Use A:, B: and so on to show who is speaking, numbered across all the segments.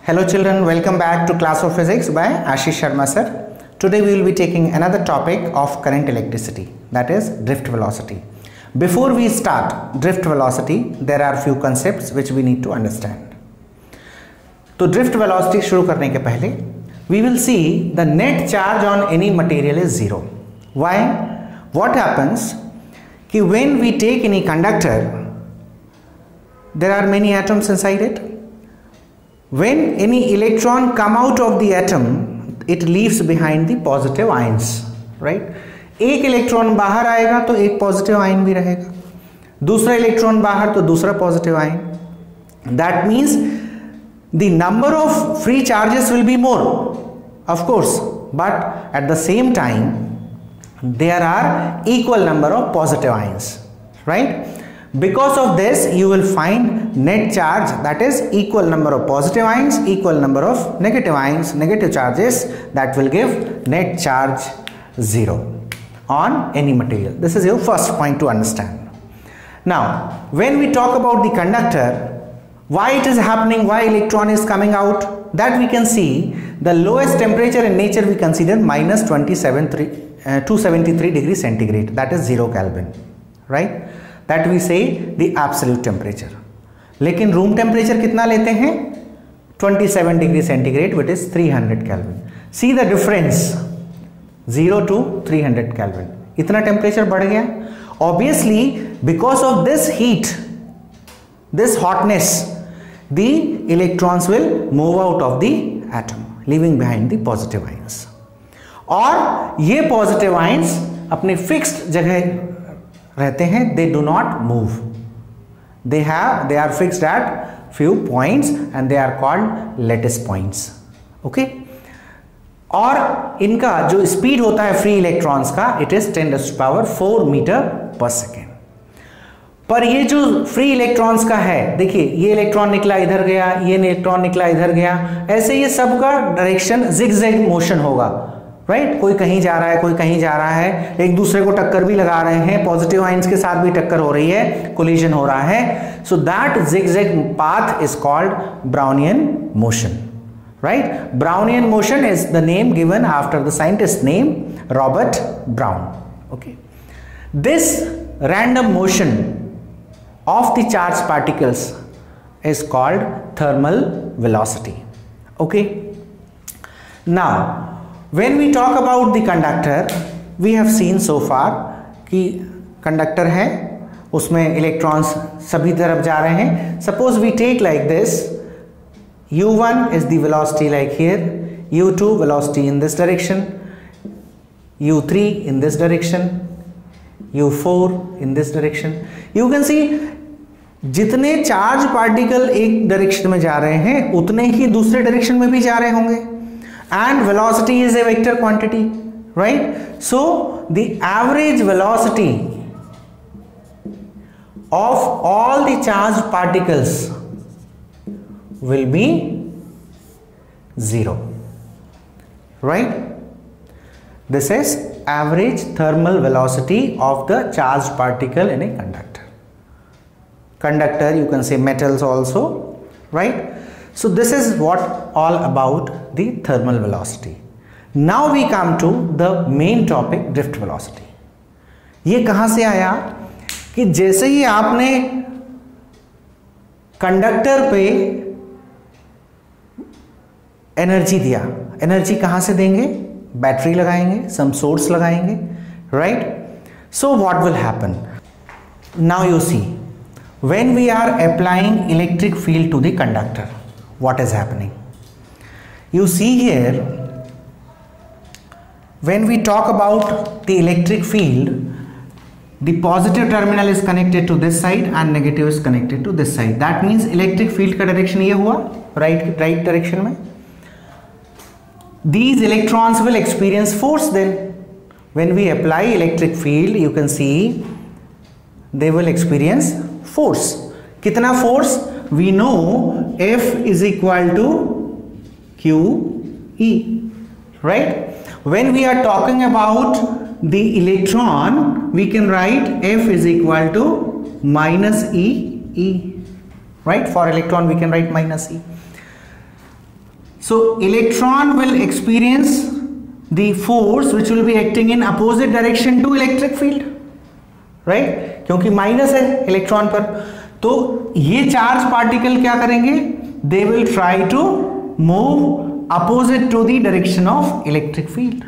A: Hello children, welcome back to Class of Physics by Ashish Sharma sir. Today we will be taking another topic of current electricity, that is drift velocity. Before we start drift velocity, there are few concepts which we need to understand. तो drift velocity शुरू करने के पहले we will see the net charge on any material is zero. Why? What happens कि when we take any conductor, there are many atoms inside it. When any electron come out of the atom, it leaves behind the positive ions, right? एक electron बाहर आएगा तो एक positive ion भी रहेगा, दूसरा electron बाहर तो दूसरा positive ion. That means the number of free charges will be more, of course, but at the same time there are equal number of positive ions, right? Because of this you will find net charge, that is equal number of positive ions, equal number of negative ions, negative charges, that will give net charge 0 on any material. This is your first point to understand. Now when we talk about the conductor, why it is happening, why electron is coming out, that we can see the lowest temperature in nature we consider minus 273 degrees centigrade, that is 0 Kelvin, right? That we say the absolute temperature. लेकिन room temperature कितना लेते हैं? 27 degree centigrade, which is 300 Kelvin. See the difference, 0 to 300 Kelvin. इतना temperature बढ़ गया. Obviously, because of this heat, this hotness, the electrons will move out of the atom, leaving behind the positive ions. और ये positive ions अपने fixed जगह रहते हैं, they do not move, they are fixed at few points and they are called lattice points. okay? और इनका जो speed होता है फ्री इलेक्ट्रॉन्स का, it is 10⁴ मीटर पर सेकेंड. पर ये जो फ्री इलेक्ट्रॉन्स का है, देखिए ये इलेक्ट्रॉन निकला इधर गया, ये इलेक्ट्रॉन निकला इधर गया, ऐसे ये सबका डायरेक्शन जिगजैग मोशन होगा, राइट? कोई कहीं जा रहा है, कोई कहीं जा रहा है, एक दूसरे को टक्कर भी लगा रहे हैं, पॉजिटिव आयंस के साथ भी टक्कर हो रही है, कोलिजन हो रहा है. So that zigzag path is called Brownian motion, right? Brownian motion is the name given after the scientist name Robert brown. Okay, this random motion of the charged particles is called thermal velocity. okay, now when we talk about the conductor, we have seen so far कि conductor है, उसमें electrons सभी तरफ जा रहे हैं. Suppose we take like this, u1 is the velocity like here, u2 velocity in this direction, u3 in this direction, u4 in this direction. You can see जितने charge particle एक direction में जा रहे हैं उतने ही दूसरे डायरेक्शन में भी जा रहे होंगे. And velocity is a vector quantity, right? So the average velocity of all the charge particles will be 0, right? This is average thermal velocity of the charge particle in a conductor. Conductor, you can say metals also, right? So this is what all about the thermal velocity. Now we come to the main topic, drift velocity. ये कहाँ से आया कि जैसे ही आपने conductor पे energy दिया, energy कहाँ से देंगे? बैटरी लगाएंगे, सम सोर्स लगाएंगे, right? So what will happen? Now you see, when we are applying electric field to the conductor, what is happening? You see here, when we talk about the electric field, the positive terminal is connected to this side and negative is connected to this side. That means electric field का direction ये हुआ, right direction में. These electrons will experience force then. When we apply electric field, you can see they will experience force. कितना force? We know F is equal to QE, right? When we are talking about the electron, we can write F is equal to minus E, right? For electron we can write minus E. So electron will experience the force which will be acting in opposite direction to electric field, right? क्योंकि minus है electron पर, तो ये charge particle क्या करेंगे? They will try to move opposite to the direction of electric field.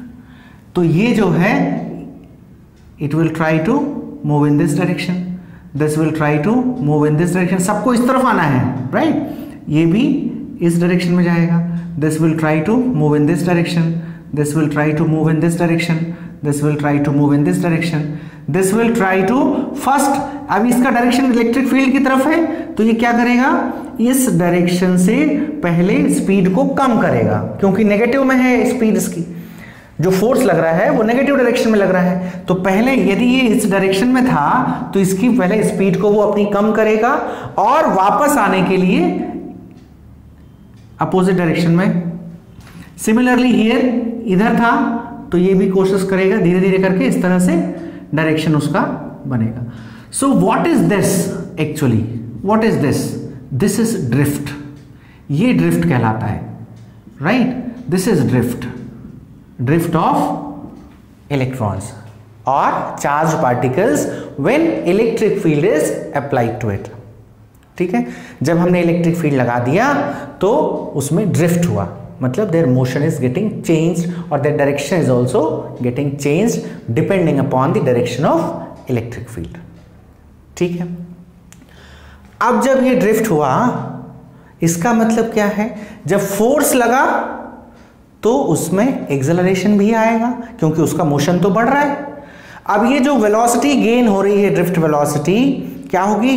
A: तो ये जो है it will try to move in this direction, this will try to move in this direction. सबको इस तरफ आना है, right? ये भी इस डायरेक्शन में जाएगा. This will try to move in this direction, this will try to move in this direction, this will try to move in this direction, this will try to first. अब इसका direction electric field की तरफ है, तो ये क्या करेगा? इस डायरेक्शन से पहले स्पीड को कम करेगा, क्योंकि नेगेटिव में है स्पीड, इसकी जो फोर्स लग रहा है वो नेगेटिव डायरेक्शन में लग रहा है. तो पहले यदि ये इस डायरेक्शन में था तो इसकी पहले स्पीड को वो अपनी कम करेगा और वापस आने के लिए अपोजिट डायरेक्शन में. सिमिलरली हियर, इधर था तो ये भी कोशिश करेगा धीरे धीरे करके इस तरह से डायरेक्शन उसका बनेगा. So what is this actually? What is this? This is drift. ये ड्रिफ्ट कहलाता है, right? This is drift, drift of electrons और charge particles when electric field is applied to it. ठीक है, जब हमने इलेक्ट्रिक फील्ड लगा दिया तो उसमें ड्रिफ्ट हुआ, मतलब their motion is getting changed और their direction is also getting changed depending upon the direction of electric field. ठीक है, अब जब ये ड्रिफ्ट हुआ, इसका मतलब क्या है? जब फोर्स लगा तो उसमें एक्सेलरेशन भी आएगा, क्योंकि उसका मोशन तो बढ़ रहा है. अब ये जो वेलोसिटी गेन हो रही है, ड्रिफ्ट वेलोसिटी क्या होगी?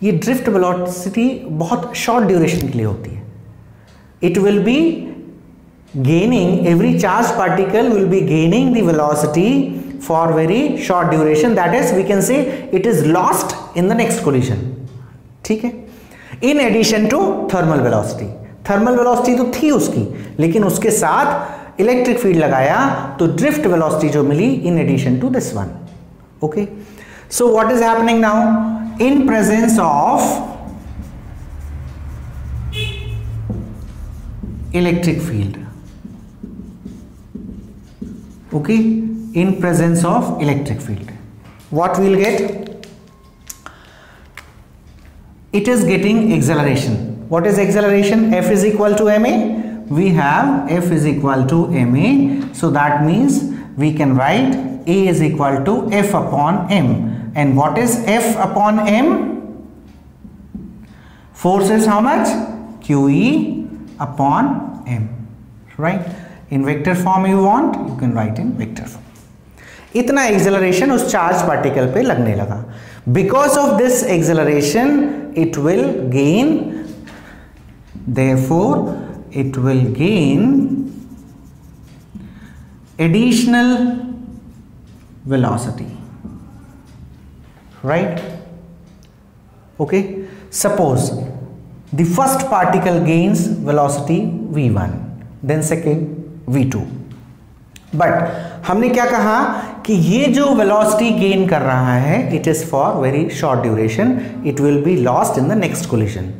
A: ये ड्रिफ्ट वेलोसिटी बहुत शॉर्ट ड्यूरेशन के लिए होती है. It will be gaining, every charge particle will be gaining the velocity for very short duration, that is we can say it is lost in the next collision. ठीक है, in addition to thermal velocity. Thermal velocity तो थी उसकी, लेकिन उसके साथ electric field लगाया तो ड्रिफ्ट वेलोसिटी जो मिली in addition to this one. Okay, so what is happening now? In presence of electric field, okay, in presence of electric field, what we'll get? It is getting acceleration. What is acceleration? F is equal to ma. We have F is equal to ma, so that means we can write A is equal to F upon m. And what is F upon m? Force is how much? QE upon m, right? In vector form you want, you can write in vector form. इतना acceleration उस charge particle पे लगने लगा. Because of this acceleration it will gain, therefore it will gain additional velocity, right? Okay, suppose the first particle gains velocity v1, then second v2, but हमने क्या कहा कि ये जो वेलोसिटी गेन कर रहा है it is for very short duration, it will be lost in the next collision.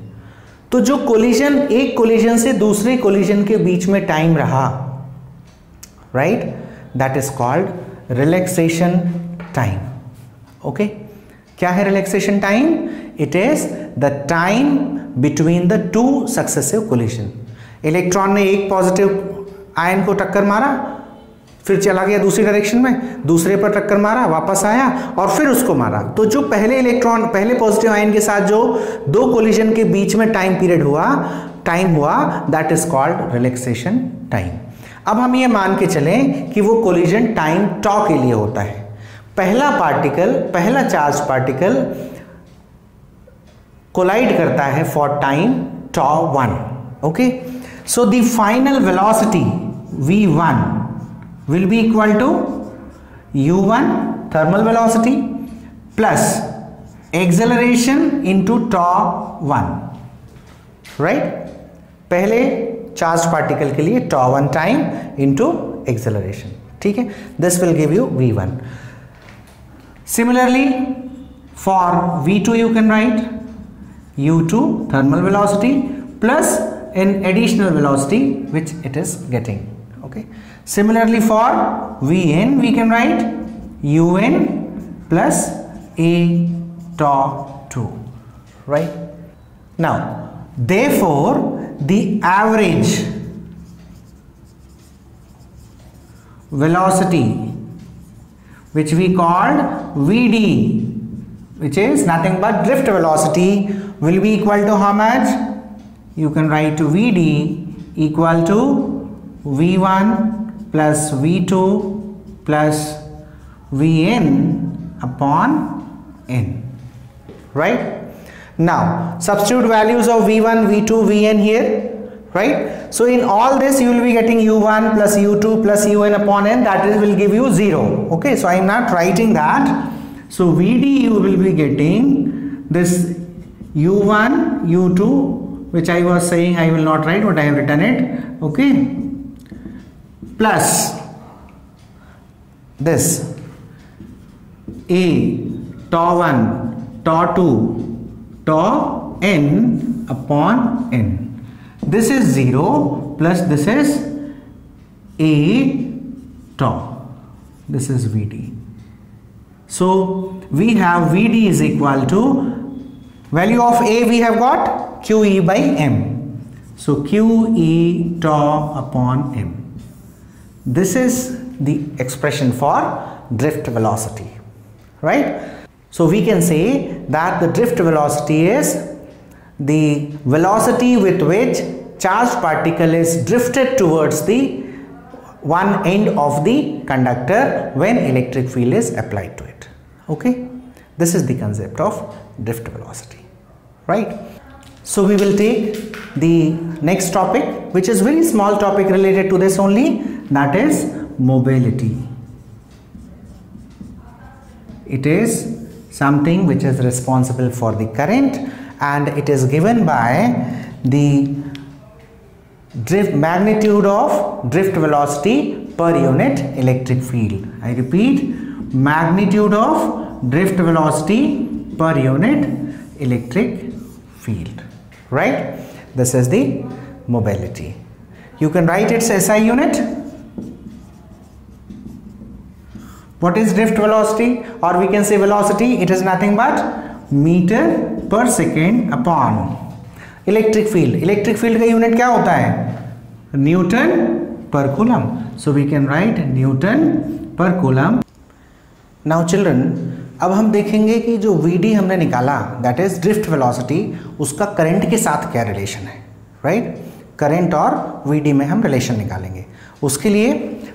A: तो जो कोलिजन, एक कोलिजन से दूसरे कोलिजन के बीच में टाइम रहा, right, that is called relaxation time. Okay, क्या है relaxation time? It is the time between the two successive collision. Electron ने एक पॉजिटिव आयन को टक्कर मारा, फिर चला गया दूसरी डायरेक्शन में, दूसरे पर टक्कर मारा, वापस आया और फिर उसको मारा. तो जो पहले इलेक्ट्रॉन, पहले पॉजिटिव आयन के साथ जो दो कोलिजन के बीच में टाइम पीरियड हुआ, टाइम हुआ, that is called relaxation time. अब हम ये मान के चलें कि वो कोलिजन टाइम टॉ के लिए होता है. पहला पार्टिकल, पहला चार्ज पार्टिकल कोलाइड करता है for time tau 1. Okay, so the final velocity v1 will be equal to u1 thermal velocity plus acceleration into tau 1, right? पहले चार्ज पार्टिकल के लिए tau 1 टाइम into acceleration. ठीक है, this will give you v1. Similarly for v2 you can write u2 thermal velocity plus in additional velocity which it is getting. Okay, similarly for Vn we can write un plus a tau 2, right? Now therefore the average velocity which we called Vd, which is nothing but drift velocity, will be equal to how much? You can write to Vd equal to V1 plus V2 plus Vn upon n, right? Now substitute values of V1, V2, Vn here, right? So in all this you will be getting u1 plus u2 plus un upon n, that is will give you 0. Okay, so I am not writing that. So Vd you will be getting this u1 u2, which I was saying I will not write, but I have written it, okay, plus this a tau 1 tau 2 tau n upon n. This is 0 plus this is a tau. This is Vd. So we have Vd is equal to value of a we have got QE by m. So QE tau upon m. This is the expression for drift velocity, right? So we can say that the drift velocity is the velocity with which charged particle is drifted towards the one end of the conductor when electric field is applied to it. Okay, this is the concept of drift velocity, right? So we will take the next topic, which is very small topic related to this only, that is mobility. It is something which is responsible for the current, and it is given by the magnitude of drift velocity per unit electric field. I repeat, magnitude of drift velocity per unit electric field, right? This is the mobility. You can write its SI unit. What is drift velocity, or we can say velocity? It is nothing but meter per second upon electric field. Electric field का unit क्या होता है? Newton per coulomb. So we can write newton per coulomb. Now children, अब हम देखेंगे कि जो Vd हमने निकाला, दैट इज ड्रिफ्ट वेलोसिटी, उसका करंट के साथ क्या रिलेशन है, राइट? करंट और Vd में हम रिलेशन निकालेंगे. उसके लिए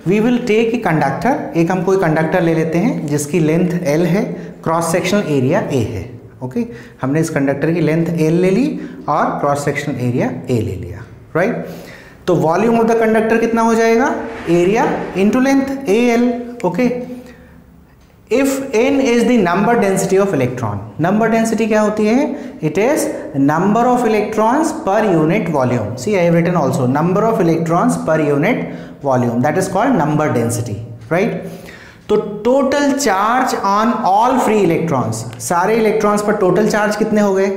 A: we will take a conductor. एक हम कोई कंडक्टर ले लेते हैं जिसकी लेंथ L है, क्रॉस सेक्शनल एरिया A है. ओके, हमने इस कंडक्टर की लेंथ L ले ली और क्रॉस सेक्शनल एरिया A ले लिया, राइट? तो वॉल्यूम ऑफ द कंडक्टर कितना हो जाएगा? Area into length AL. Okay, if n is the number density of electron. Number density क्या होती है? It is number of electrons per unit volume. See I have written also number of electrons per unit volume, that is called number density, right? तो total charge on all free electrons, सारे electrons पर total charge कितने हो गए?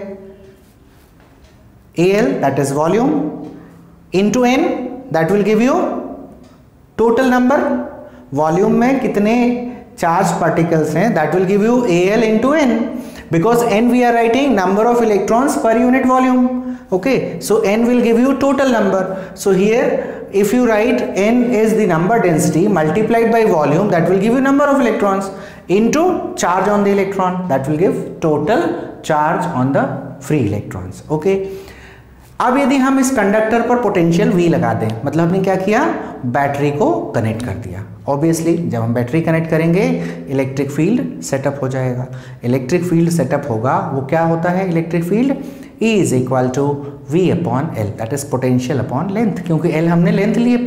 A: AL, that is volume, into n, that will give you total number. Volume में कितने charge particles हैं, that will give you AL into n, because n we are writing number of electrons per unit volume. Okay, so n will give you total number. So here if you write n is the number density multiplied by volume, that will give you number of electrons, into charge on the electron, that will give total charge on the free electrons. Okay, अब यदि हम इस conductor पर potential V लगा दें, मतलब हमने क्या किया? बैटरी को कनेक्ट कर दिया. ऑब्वियसली जब हम बैटरी कनेक्ट करेंगे इलेक्ट्रिक फील्ड सेटअप हो जाएगा. इलेक्ट्रिक फील्ड सेटअप होगा, वो क्या होता है? Electric field E is equal to V upon L, that is potential upon length, क्योंकि L हमने लेंथ ली है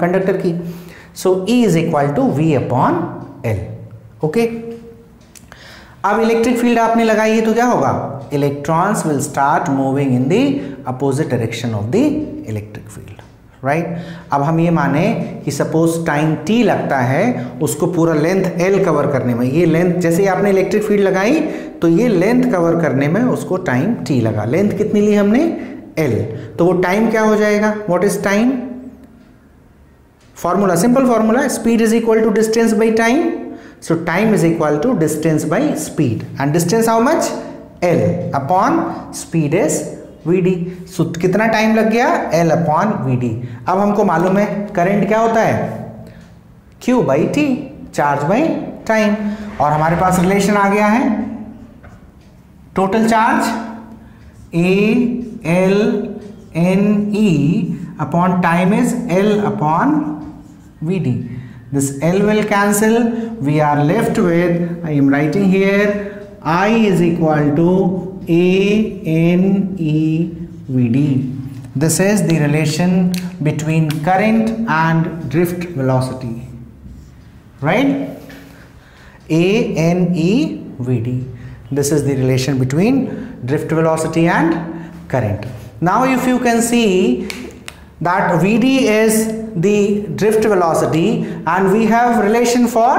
A: कंडक्टर की. So E is equal to V upon L. Okay, अब इलेक्ट्रिक फील्ड आपने लगाई है तो क्या होगा? Electrons will start moving in the opposite direction of the electric field, right? अब हम ये माने कि सपोज टाइम t लगता है उसको पूरा लेंथ L कवर करने में. ये लेंथ, जैसे ही आपने इलेक्ट्रिक फील्ड लगाई तो ये लेंथ कवर करने में उसको टाइम t लगा. लेंथ कितनी ली हमने? L, तो वो टाइम क्या हो जाएगा? What is time? Formula, simple formula, speed is equal to distance by time. So time is equal to distance by speed, and distance how much? L upon speed is Vd. सो कितना time लग गया? L upon Vd. अब हमको मालूम है current क्या होता है? Q by T, charge by time. और हमारे पास रिलेशन आ गया है total charge A L N E upon time is L upon Vd. This L will cancel. We are left with, I am writing here, I is equal to A N E Vd. This is the relation between current and drift velocity, right? A N E Vd. This is the relation between drift velocity and current. Now if you can see that Vd is the drift velocity and we have relation for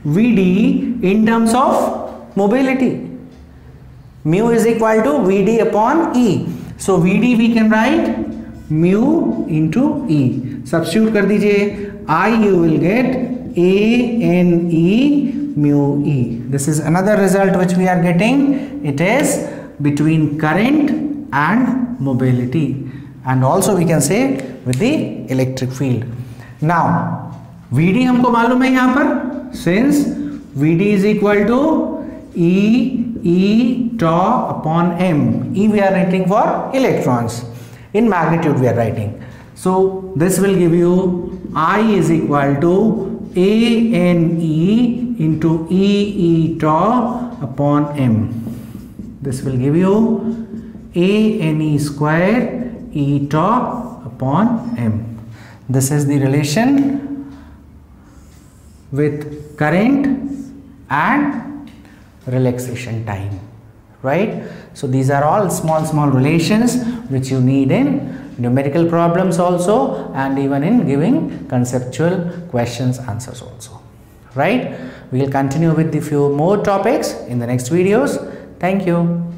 A: Vd in terms of mobility. Mu is equal to Vd upon E. So Vd we can write mu into E. Substitute कर दीजिए, I you will get A N E mu E. This is another result which we are getting. It is between current and mobility, and also we can say with the electric field. Now Vd हमको मालूम है यहाँ पर, since Vd is equal to E tau upon m. E we are writing for electrons, in magnitude we are writing. So this will give you I is equal to A N E into E tau upon m. This will give you A N E square E tau upon m. This is the relation with current and relaxation time, right? So these are all small relations which you need in numerical problems also, and even in giving conceptual questions answers also, right? We will continue with the few more topics in the next videos. Thank you.